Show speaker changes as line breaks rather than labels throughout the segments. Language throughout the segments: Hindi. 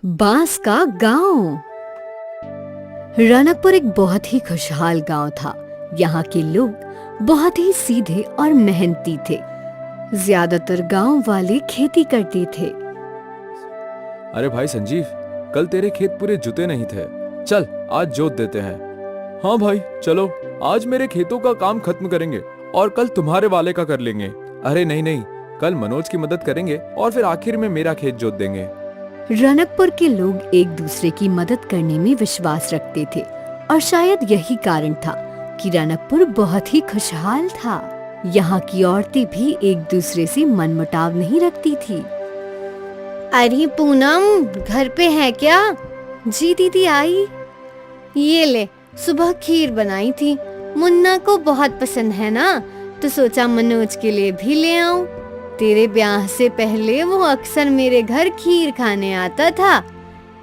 बांस का गांव। रनकपुर एक बहुत ही खुशहाल गांव था। यहाँ के लोग बहुत ही सीधे और मेहनती थे। ज्यादातर गांव वाले खेती करते थे।
अरे भाई संजीव, कल तेरे खेत पूरे जुते नहीं थे। चल आज जोत देते हैं। हाँ भाई चलो, आज मेरे खेतों का काम खत्म करेंगे और कल तुम्हारे वाले का कर लेंगे। अरे नहीं नहीं, कल मनोज की मदद करेंगे और फिर आखिर में मेरा खेत जोत देंगे।
रनकपुर के लोग एक दूसरे की मदद करने में विश्वास रखते थे और शायद यही कारण था कि रनकपुर बहुत ही खुशहाल था। यहाँ की औरतें भी एक दूसरे से मनमुटाव नहीं रखती थी।
अरे पूनम, घर पे है क्या?
जी दीदी आई।
ये ले, सुबह खीर बनाई थी। मुन्ना को बहुत पसंद है ना, तो सोचा मनोज के लिए भी ले आऊं। तेरे ब्याह से पहले वो अक्सर मेरे घर खीर खाने आता था।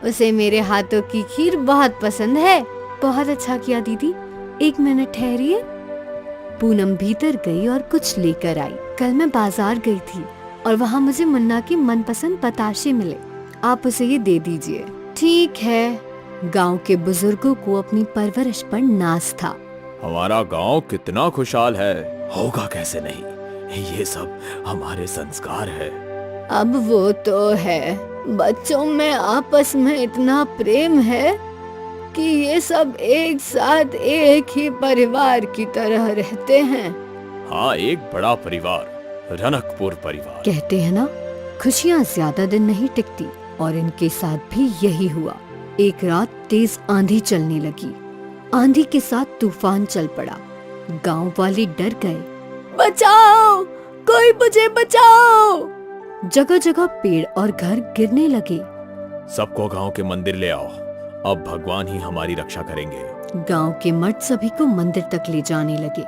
उसे मेरे हाथों की खीर बहुत पसंद है।
बहुत अच्छा किया दीदी, एक मिनट ठहरिए। पूनम भीतर गई और कुछ लेकर आई। कल मैं बाजार गई थी और वहाँ मुझे मुन्ना के मनपसंद बताशे मिले। आप उसे ये दे दीजिए।
ठीक है।
गांव के बुजुर्गों को अपनी परवरिश पर नाज था।
हमारा गांव कितना खुशहाल है, होगा कैसे नहीं। ये सब हमारे संस्कार है।
अब वो तो है, बच्चों में आपस में इतना प्रेम है कि ये सब एक साथ एक ही परिवार की तरह रहते हैं।
हाँ, एक बड़ा परिवार, रनकपुर परिवार।
कहते हैं ना, खुशियाँ ज्यादा दिन नहीं टिकती, और इनके साथ भी यही हुआ। एक रात तेज आंधी चलने लगी। आंधी के साथ तूफान चल पड़ा। गांव वाले डर गए।
बचाओ, कोई मुझे बचाओ।
जगह जगह पेड़ और घर गिरने लगे।
सबको गांव के मंदिर ले आओ, अब भगवान ही हमारी रक्षा करेंगे।
गांव के मर्द सभी को मंदिर तक ले जाने लगे।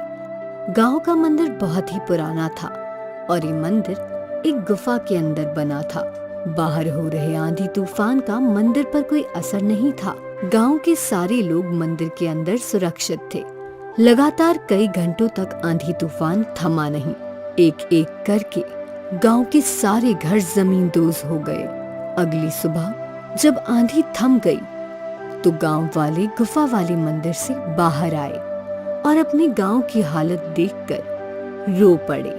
गांव का मंदिर बहुत ही पुराना था और ये मंदिर एक गुफा के अंदर बना था। बाहर हो रहे आंधी तूफान का मंदिर पर कोई असर नहीं था। गांव के सारे लोग मंदिर के अंदर सुरक्षित थे। लगातार कई घंटों तक आंधी तूफान थमा नहीं। एक एक करके गांव के सारे घर जमींदोज हो गए। अगली सुबह जब आंधी थम गई तो गांव वाले गुफा वाले मंदिर से बाहर आए और अपने गांव की हालत देखकर रो पड़े।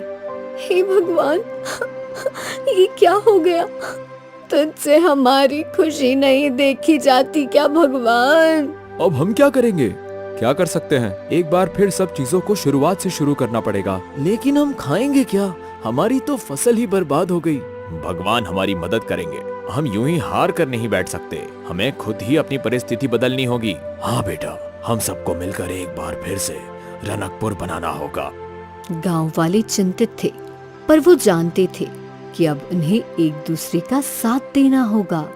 हे भगवान, ये क्या हो गया? तुझसे हमारी खुशी नहीं देखी जाती क्या भगवान?
अब हम क्या करेंगे? क्या कर सकते हैं? एक बार फिर सब चीजों को शुरुआत से शुरू करना पड़ेगा। लेकिन हम खाएंगे क्या? हमारी तो फसल ही बर्बाद हो गई। भगवान हमारी मदद करेंगे। हम यूं ही हार कर नहीं बैठ सकते। हमें खुद ही अपनी परिस्थिति बदलनी होगी। हाँ बेटा, हम सबको मिलकर एक बार फिर से रनकपुर बनाना होगा।
गांव वाले चिंतित थे, पर वो जानते थे कि अब उन्हें एक दूसरे का साथ देना होगा।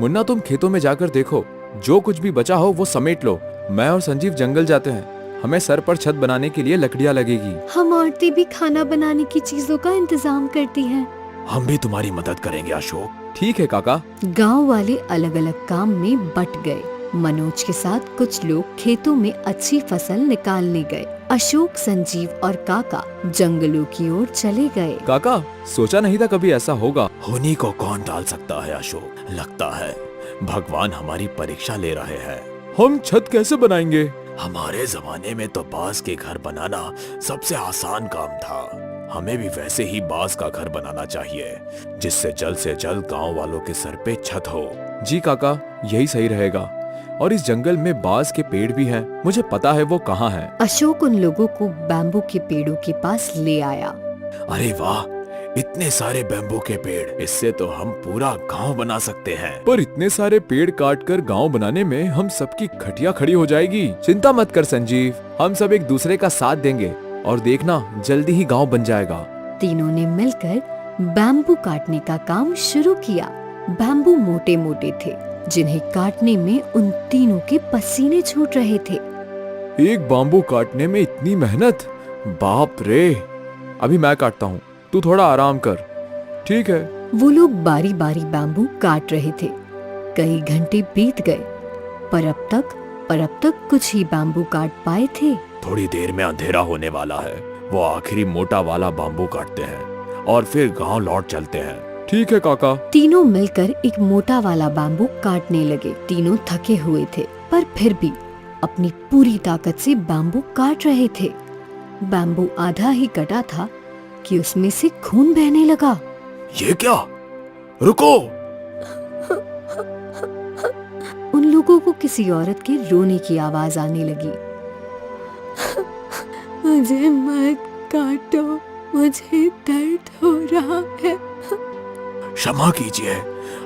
मुन्ना, तुम खेतों में जाकर देखो, जो कुछ भी बचा हो वो समेट लो। मैं और संजीव जंगल जाते हैं। हमें सर पर छत बनाने के लिए लकड़ियाँ लगेगी।
हम औरतें भी खाना बनाने की चीजों का इंतजाम करती हैं।
हम भी तुम्हारी मदद करेंगे अशोक। ठीक है काका।
गांव वाले अलग अलग काम में बट गए। मनोज के साथ कुछ लोग खेतों में अच्छी फसल निकालने गए। अशोक, संजीव और काका जंगलों की ओर चले गए।
काका, सोचा नहीं था कभी ऐसा होगा। होनी को कौन टाल सकता है अशोक। लगता है भगवान हमारी परीक्षा ले रहे हैं। हम छत कैसे बनाएंगे? हमारे जमाने में तो बांस के घर बनाना सबसे आसान काम था। हमें भी वैसे ही बांस का घर बनाना चाहिए, जिससे जल्द से जल्द गांव वालों के सर पे छत हो। जी काका, यही सही रहेगा। और इस जंगल में बांस के पेड़ भी हैं। मुझे पता है वो कहाँ हैं।
अशोक उन लोगों को बैम्बू के पेड़ों के पास ले आया।
अरे वाह, इतने सारे बैम्बू के पेड़, इससे तो हम पूरा गांव बना सकते हैं। पर इतने सारे पेड़ काट कर गाँव बनाने में हम सबकी खटिया खड़ी हो जाएगी। चिंता मत कर संजीव, हम सब एक दूसरे का साथ देंगे और देखना जल्दी ही गांव बन जाएगा।
तीनों ने मिलकर बैम्बू काटने का काम शुरू किया। बैम्बू मोटे मोटे थे, जिन्हें काटने में उन तीनों के पसीने छूट रहे थे।
एक बैम्बू काटने में इतनी मेहनत, बाप रे। अभी मैं काटता हूँ, तू थोड़ा आराम कर। ठीक है।
वो लोग बारी बारी बैम्बू काट रहे थे। कई घंटे बीत गए, पर अब तक कुछ ही बैम्बू काट पाए थे।
थोड़ी देर में अंधेरा होने वाला है। वो आखिरी मोटा वाला बैम्बू काटते हैं और फिर गांव लौट चलते हैं। ठीक है काका।
तीनों मिलकर एक मोटा वाला बैम्बू काटने लगे। तीनों थके हुए थे पर फिर भी अपनी पूरी ताकत से बैम्बू काट रहे थे। बैम्बू आधा ही कटा था कि उसमें से खून बहने लगा।
ये क्या? रुको!
उन लोगों को किसी औरत के रोने की आवाज आने लगी। मुझे मत काटो, मुझे दर्द हो रहा है।
क्षमा कीजिए,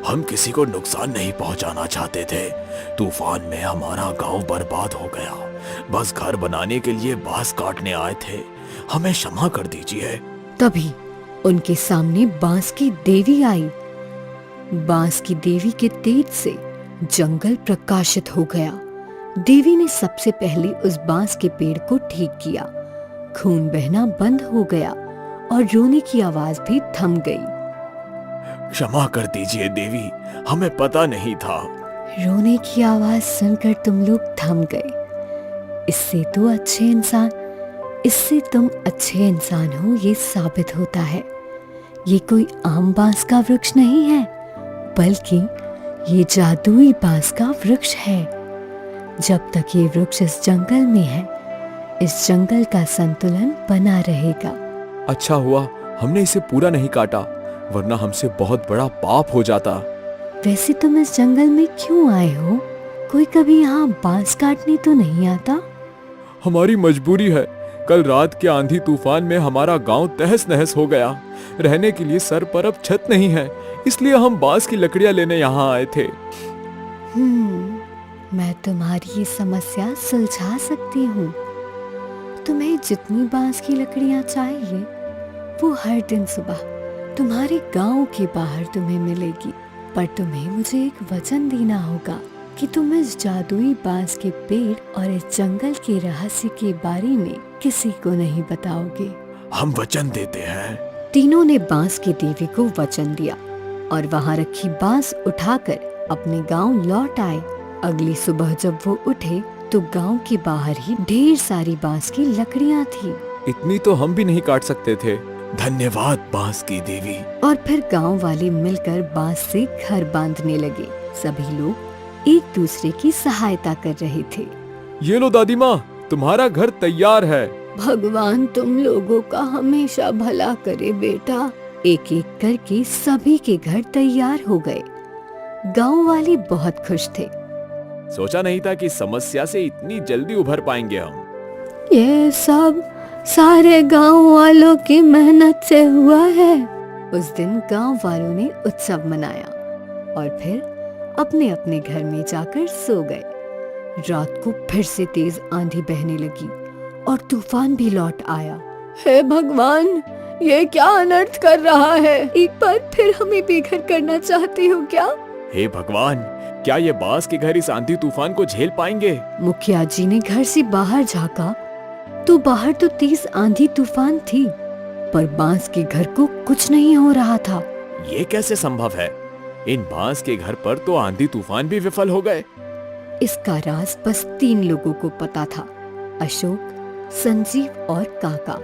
हम किसी को नुकसान नहीं पहुंचाना चाहते थे। तूफान में हमारा गांव बर्बाद हो गया। बस घर बनाने के लिए बांस काटने आए थे। हमें क्षमा कर दीजिए।
तभी उनके सामने बांस की देवी आई। बांस की देवी के तेज से जंगल प्रकाशित हो गया। देवी ने सबसे पहले उस बांस के पेड़ को ठीक किया। खून बहना बंद हो गया और रोने की आवाज भी थम गई।
क्षमा कर दीजिए देवी, हमें पता नहीं था।
रोने की आवाज सुनकर तुम लोग थम गए। इससे तुम अच्छे इंसान हो ये साबित होता है। ये कोई आम बांस का वृक्ष नहीं है, बल्कि ये जादुई बांस का वृक्ष है। जब तक ये वृक्ष इस जंगल में है, इस जंगल का संतुलन बना रहेगा।
अच्छा हुआ हमने इसे पूरा नहीं काटा, वरना हमसे बहुत बड़ा पाप हो जाता।
वैसे तुम इस जंगल में क्यों आए हो? कोई कभी यहाँ बांस काटने तो नहीं आता?
हमारी मजबूरी है। कल रात के आंधी तूफान में हमारा गांव तहस नहस हो गया। रहने के लिए सर पर अब छत नहीं है, इसलिए हम बांस की लकड़ियां लेने यहाँ आए थे।
मैं तुम्हारी ये समस्या सुलझा सकती हूँ। तुम्हें जितनी बांस की लकड़ियाँ चाहिए, वो हर दिन सुबह तुम्हारे गांव के बाहर तुम्हें मिलेगी। पर तुम्हें मुझे एक वचन देना होगा कि तुम इस जादुई बांस के पेड़ और इस जंगल के रहस्य के बारे में किसी को नहीं बताओगे।
हम वचन देते हैं।
तीनों ने बांस की देवी को वचन दिया और वहाँ रखी बांस उठाकर अपने गांव लौट आए। अगली सुबह जब वो उठे तो गांव के बाहर ही ढेर सारी बांस की लकड़ियाँ थी।
इतनी तो हम भी नहीं काट सकते थे। धन्यवाद बांस की देवी।
और फिर गांव वाले मिलकर बांस से घर बांधने लगे। सभी लोग एक दूसरे की सहायता कर रहे थे।
ये लो दादी माँ, तुम्हारा घर तैयार है।
भगवान तुम लोगों का हमेशा भला करे बेटा। एक एक करके सभी के घर तैयार हो गए। गांव वाले बहुत खुश थे।
सोचा नहीं था कि समस्या से इतनी जल्दी उभर पाएंगे हम।
ये सब सारे गांव वालों की मेहनत से हुआ है। उस दिन गांव वालों ने उत्सव मनाया और फिर अपने अपने घर में जाकर सो गए। रात को फिर से तेज आंधी बहने लगी और तूफान भी लौट आया। हे भगवान, ये क्या अनर्थ कर रहा है? एक बार फिर हमें बेघर करना चाहते हो क्या?
हे भगवान, क्या ये बांस के घर इस आंधी तूफान को झेल पाएंगे?
मुखिया जी ने घर से बाहर झांका तो बाहर तो तेज आंधी तूफान थी, पर बांस के घर को कुछ नहीं हो रहा था।
ये कैसे संभव है? इन बांस के घर पर तो आंधी तूफान भी विफल हो गए।
इसका राज बस 3 लोगों को पता था, अशोक, संजीव और काका।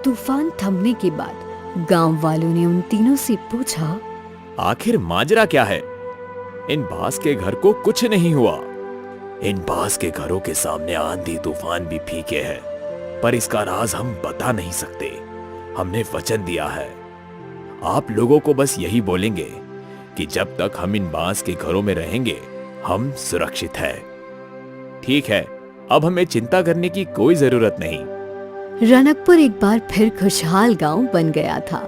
तूफान थमने के बाद गांव वालों ने उन तीनों से पूछा,
आखिर माजरा क्या है? इन बांस के घर को कुछ नहीं हुआ। इन बांस के घरों के सामने आंधी तूफान भी फीके हैं, पर इसका राज हम बता नहीं सकते। हमने वचन दिया है। आप लोगों को बस यही बोलेंगे कि जब तक हम इन बांस के घरों में रहेंगे, हम सुरक्षित हैं। ठीक है, अब हमें चिंता करने की कोई जरूरत नहीं।
रनकपुर एक बार फिर खुशहाल गांव बन गया था।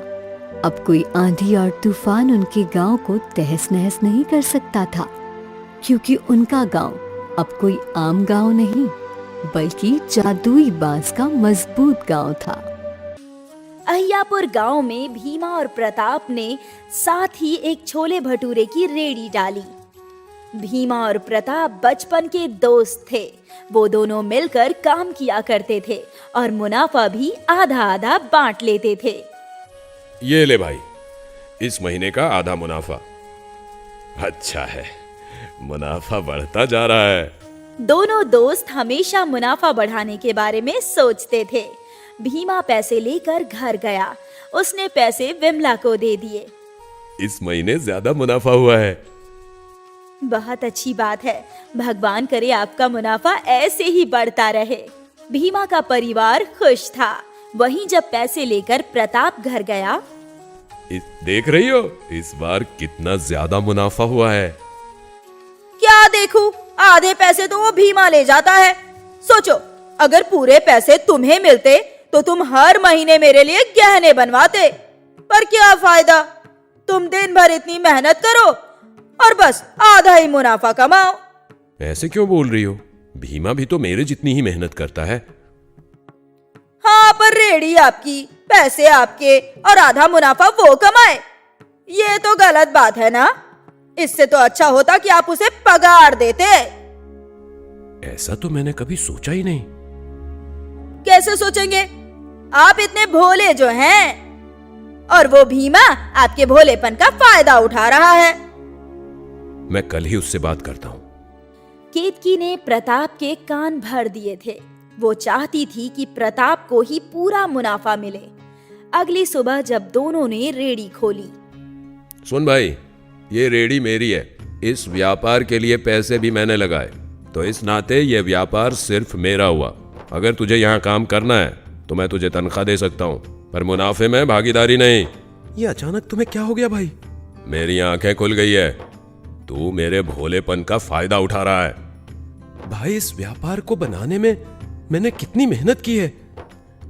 अब कोई आंधी और तूफान उनके गांव को तहस नहस नहीं कर सकता था, क्योंकि उनका गांव अब कोई आम गांव नहीं, बल्कि जादुई बांस का मजबूत गांव था।
अहियापुर गांव में भीमा और प्रताप ने साथ ही एक छोले भटूरे की रेड़ी डाली। भीमा और प्रताप बचपन के दोस्त थे। वो दोनों मिलकर काम किया करते थे और मुनाफा भी आधा आधा बांट लेते थे।
ये ले भाई, इस महीने का आधा मुनाफा। अच्छा है, मुनाफा बढ़ता जा रहा है।
दोनों दोस्त हमेशा मुनाफा बढ़ाने के बारे में सोचते थे। भीमा पैसे लेकर घर गया। उसने पैसे विमला को दे दिए।
इस महीने ज्यादा मुनाफा हुआ है।
बहुत अच्छी बात है। भगवान करे आपका मुनाफा ऐसे ही बढ़ता रहे। भीमा का परिवार खुश था। वहीं जब पैसे लेकर प्रताप घर गया,
देख रही हो इस बार कितना ज्यादा मुनाफा हुआ है।
क्या देखूं, आधे पैसे तो वो भीमा ले जाता है। सोचो, अगर पूरे पैसे तुम्हें मिलते तो तुम हर महीने मेरे लिए गहने बनवाते। पर क्या फायदा, तुम दिन भर इतनी मेहनत करो और बस आधा ही मुनाफा कमाओ।
ऐसे क्यों बोल रही हो? भीमा भी तो मेरे जितनी ही मेहनत करता है।
हाँ, पर रेडी आपकी, पैसे आपके और आधा मुनाफा वो कमाए। ये तो गलत बात है ना। इससे तो अच्छा होता कि आप उसे पगार देते।
ऐसा तो मैंने कभी सोचा ही नहीं।
कैसे सोचेंगे? आप इतने भोले जो हैं, और वो भीमा आपके भोलेपन का फायदा उठा रहा है।
मैं कल ही उससे बात करता हूँ।
केतकी ने प्रताप के कान भर दिए थे। वो चाहती थी कि प्रताप को ही पूरा मुनाफा मिले। अगली सुबह जब दोनों ने रेड़ी खोली,
सुन भाई, ये रेड़ी मेरी है। इस व्यापार के लिए पैसे भी मैंने लगाए, तो इस नाते ये व्यापार सिर्फ मेरा हुआ। अगर तुझे यहाँ काम करना है तो मैं तुझे तनख्वाह दे सकता हूँ, पर मुनाफे में भागीदारी नहीं। ये अचानक तुम्हें क्या हो गया भाई? मेरी आंखें खुल गई है। तू मेरे भोलेपन का फायदा उठा रहा है। भाई, इस व्यापार को बनाने में मैंने कितनी मेहनत की है।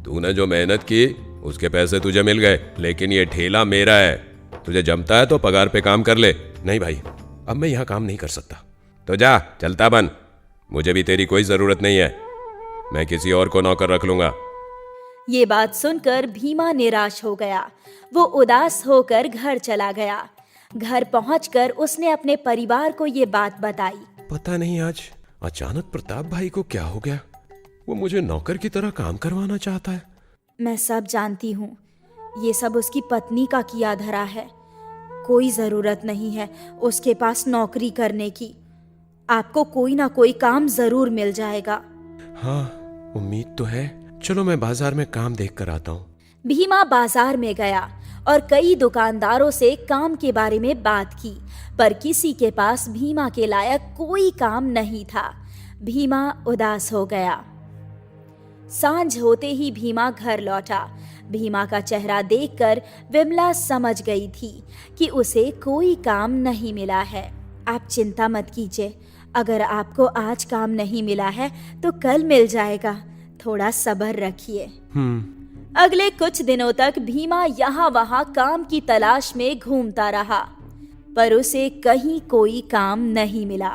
तूने जो मेहनत की उसके पैसे तुझे मिल गए, लेकिन ये ठेला मेरा है। तुझे जमता है तो पगार पे काम कर ले। नहीं भाई, अब मैं यहाँ काम नहीं कर सकता। तो जा, चलता बन। मुझे भी तेरी कोई जरूरत नहीं है। मैं किसी और को नौकर रख लूंगा।
ये बात सुनकर भीमा निराश हो गया। वो उदास होकर घर चला गया। घर पहुंचकर उसने अपने परिवार को ये बात बताई।
पता नहीं आज अचानक प्रताप भाई को क्या हो गया। वो मुझे नौकर की तरह काम करवाना चाहता है।
मैं सब जानती हूँ। ये सब उसकी पत्नी का किया धरा है। कोई जरूरत नहीं है उसके पास नौकरी करने की। आपको कोई ना कोई काम जरूर मिल जाएगा।
हाँ, उम्मीद तो है। चलो मैं बाजार में काम देख कर आता हूँ।
भीमा बाजार में गया और कई दुकानदारों से काम के बारे में बात की, पर किसी के पास भीमा के लायक कोई काम नहीं था। भीमा उदास हो गया। सांझ होते ही भीमा घर लौटा। भीमा का चेहरा देखकर विमला समझ गई थी कि उसे कोई काम नहीं मिला है। आप चिंता मत कीजिए, अगर आपको आज काम नहीं मिला है तो कल मिल जाएगा। थोड़ा सब्र रखिए। अगले कुछ दिनों तक भीमा यहाँ वहाँ काम की तलाश में घूमता रहा, पर उसे कहीं कोई काम नहीं मिला।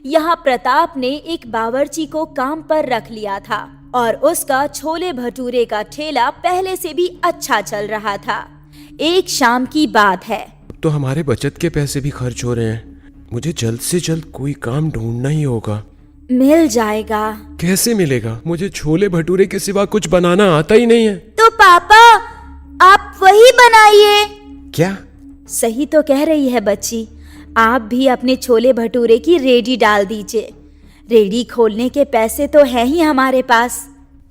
यहाँ प्रताप ने एक बावर्ची को काम पर रख लिया था और उसका छोले भटूरे का ठेला पहले से भी अच्छा चल रहा था। एक शाम की बात है।
तो हमारे बचत के पैसे भी खर्च हो रहे हैं। मुझे जल्द से जल्द कोई काम ढूंढना ही होगा।
मिल जाएगा।
कैसे मिलेगा? मुझे छोले भटूरे के सिवा कुछ बनाना आता ही नहीं है।
तो पापा, आप वही बनाइए।
क्या?
सही तो कह रही है बच्ची। आप भी अपने छोले भटूरे की रेडी डाल दीजिए। रेडी खोलने के पैसे तो है ही हमारे पास।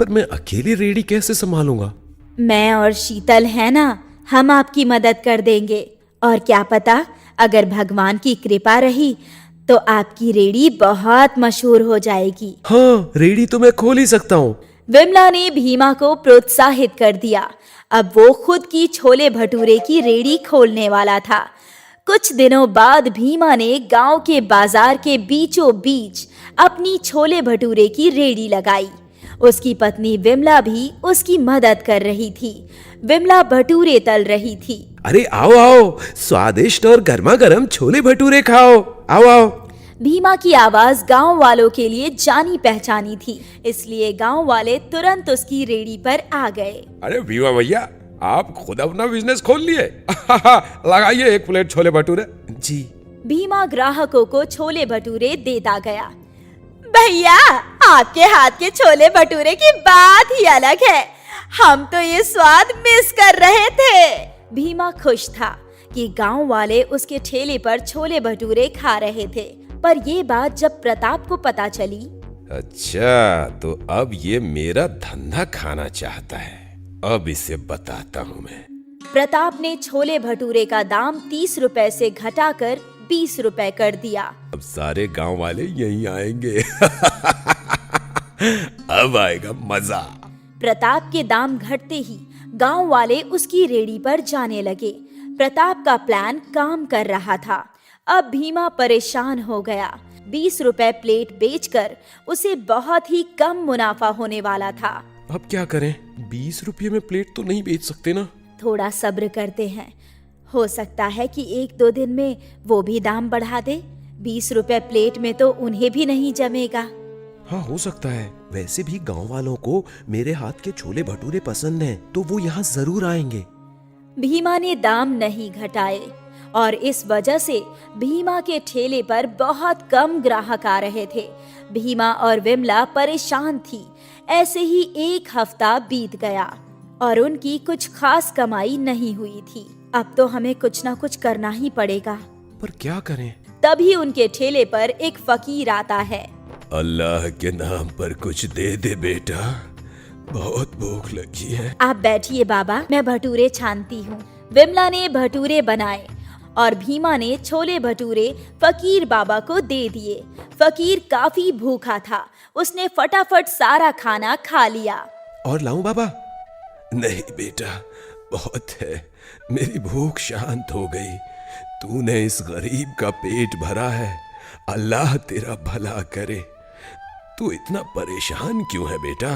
पर मैं अकेली रेडी कैसे संभालूंगा?
मैं और शीतल है ना, हम आपकी मदद कर देंगे। और क्या पता, अगर भगवान की कृपा रही तो आपकी रेडी बहुत मशहूर हो जाएगी।
हाँ, रेडी तो मैं खोल ही सकता हूँ।
विमला ने भीमा को प्रोत्साहित कर दिया। अब वो खुद की छोले भटूरे की रेडी खोलने वाला था। कुछ दिनों बाद भीमा ने गांव के बाजार के बीचों बीच अपनी छोले भटूरे की रेडी लगाई। उसकी पत्नी विमला भी उसकी मदद कर रही थी। विमला भटूरे तल रही थी।
अरे आओ आओ, स्वादिष्ट और गर्मा गर्म छोले भटूरे खाओ। आओ आओ।
भीमा की आवाज गांव वालों के लिए जानी पहचानी थी, इसलिए गांव वाले तुरंत उसकी रेडी पर आ गए।
अरे भीमा भैया, आप खुद अपना बिजनेस खोल लिए। लगाइए एक प्लेट छोले भटूरे। जी।
भीमा ग्राहकों को छोले भटूरे देता गया। भैया, आपके हाथ के छोले भटूरे की बात ही अलग है। हम तो ये स्वाद मिस कर रहे थे। भीमा खुश था कि गांव वाले उसके ठेले पर छोले भटूरे खा रहे थे, पर ये बात जब प्रताप को पता चली।
अच्छा, तो अब ये मेरा धंधा खाना चाहता है। अब इसे बताता हूँ मैं।
प्रताप ने छोले भटूरे का दाम 30 रुपए से घटाकर 20 रुपए कर दिया।
अब सारे गांव वाले यहीं आएंगे। अब आएगा मजा।
प्रताप के दाम घटते ही गांव वाले उसकी रेडी पर जाने लगे। प्रताप का प्लान काम कर रहा था। अब भीमा परेशान हो गया। 20 रुपए प्लेट बेचकर उसे बहुत ही कम मुनाफा होने वाला था।
अब क्या करें? 20 रुपये में प्लेट तो नहीं बेच सकते ना।
थोड़ा सब्र करते हैं, हो सकता है कि 1-2 दिन में वो भी दाम बढ़ा दे। 20 रुपए प्लेट में तो उन्हें भी नहीं जमेगा।
हाँ, हो सकता है। वैसे भी गांव वालों को मेरे हाथ के छोले भटूरे पसंद हैं, तो वो यहाँ जरूर आएंगे।
भीमा ने दाम नहीं घटाए और इस वजह से भीमा के ठेले पर बहुत कम ग्राहक आ रहे थे। भीमा और विमला परेशान थी। ऐसे ही 1 हफ्ता बीत गया और उनकी कुछ खास कमाई नहीं हुई थी। अब तो हमें कुछ ना कुछ करना ही पड़ेगा।
पर क्या करें?
तभी उनके ठेले पर एक फकीर आता है।
अल्लाह के नाम पर कुछ दे दे बेटा, बहुत भूख लगी है।
आप बैठिए बाबा, मैं भटूरे छानती हूँ। विमला ने भटूरे बनाए और भीमा ने छोले भटूरे फकीर बाबा को दे दिए। फकीर काफी भूखा था। उसने फटाफट सारा खाना खा लिया।
और लाऊं बाबा?
नहीं बेटा, बहुत है। मेरी भूख शांत हो गई। तूने इस गरीब का पेट भरा है। अल्लाह तेरा भला करे। तू इतना परेशान क्यों है बेटा?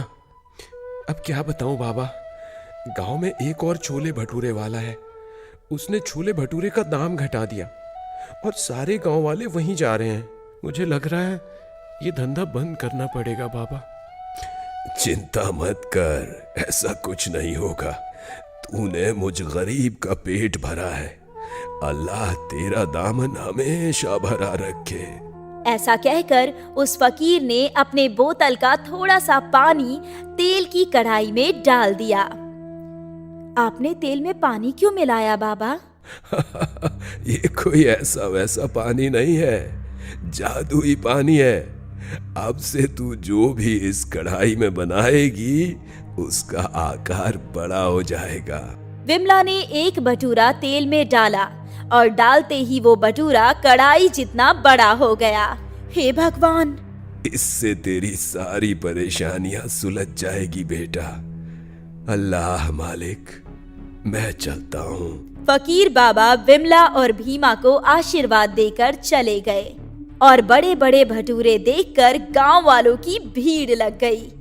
अब क्या बताऊं बाबा, गांव में एक और छोले भटूरे वाला है। उसने छोले भटूरे का दाम घटा दिया और सारे गांव वाले वहीं जा रहे हैं। मुझे लग रहा है ये धंधा बंद करना पड़ेगा बाबा।
चिंता मत कर, ऐसा कुछ नहीं होगा। तूने मुझ गरीब का पेट भरा है। अल्लाह तेरा दामन हमेशा भरा रखे।
ऐसा कहकर उस फकीर ने अपने बोतल का थोड़ा सा पानी तेल की कढ़ाई में डाल दिया। आपने तेल में पानी क्यों मिलाया बाबा?
ये कोई ऐसा वैसा पानी नहीं है, जादुई पानी है। अब से तू जो भी इस कढ़ाई में बनाएगी उसका आकार बड़ा हो जाएगा।
विमला ने एक भटूरा तेल में डाला और डालते ही वो भटूरा कढ़ाई जितना बड़ा हो गया। हे भगवान!
इससे तेरी सारी परेशानियां सुलझ जाएगी बेटा। अल्लाह मालिक, मैं चलता हूँ।
फकीर बाबा विमला और भीमा को आशीर्वाद देकर चले गए और बड़े बड़े भटूरे देखकर गांव वालों की भीड़ लग गई।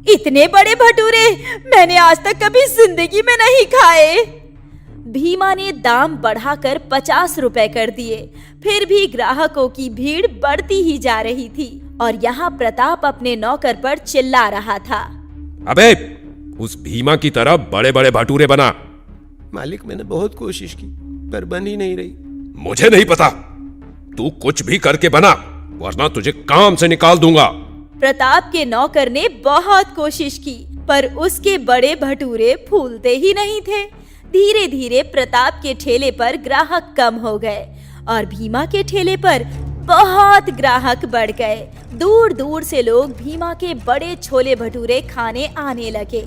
इतने बड़े भटूरे मैंने आज तक कभी जिंदगी में नहीं खाए। भीमा ने दाम बढ़ाकर 50 रुपए कर दिए। फिर भी ग्राहकों की भीड़ बढ़ती ही जा रही थी और यहाँ प्रताप अपने नौकर पर चिल्ला रहा था।
अबे, उस भीमा की तरह बड़े बड़े भटूरे बना।
मालिक, मैंने बहुत कोशिश की पर बन ही नहीं रही।
मुझे नहीं पता, तू कुछ भी करके बना वरना तुझे काम से निकाल दूंगा।
प्रताप के नौकर ने बहुत कोशिश की पर उसके बड़े भटूरे फूलते ही नहीं थे। धीरे धीरे प्रताप के ठेले पर ग्राहक कम हो गए और भीमा के ठेले पर बहुत ग्राहक बढ़ गए। दूर दूर से लोग भीमा के बड़े छोले भटूरे खाने आने लगे।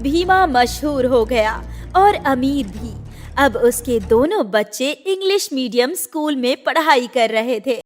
भीमा मशहूर हो गया और अमीर भी। अब उसके दोनों बच्चे इंग्लिश मीडियम स्कूल में पढ़ाई कर रहे थे।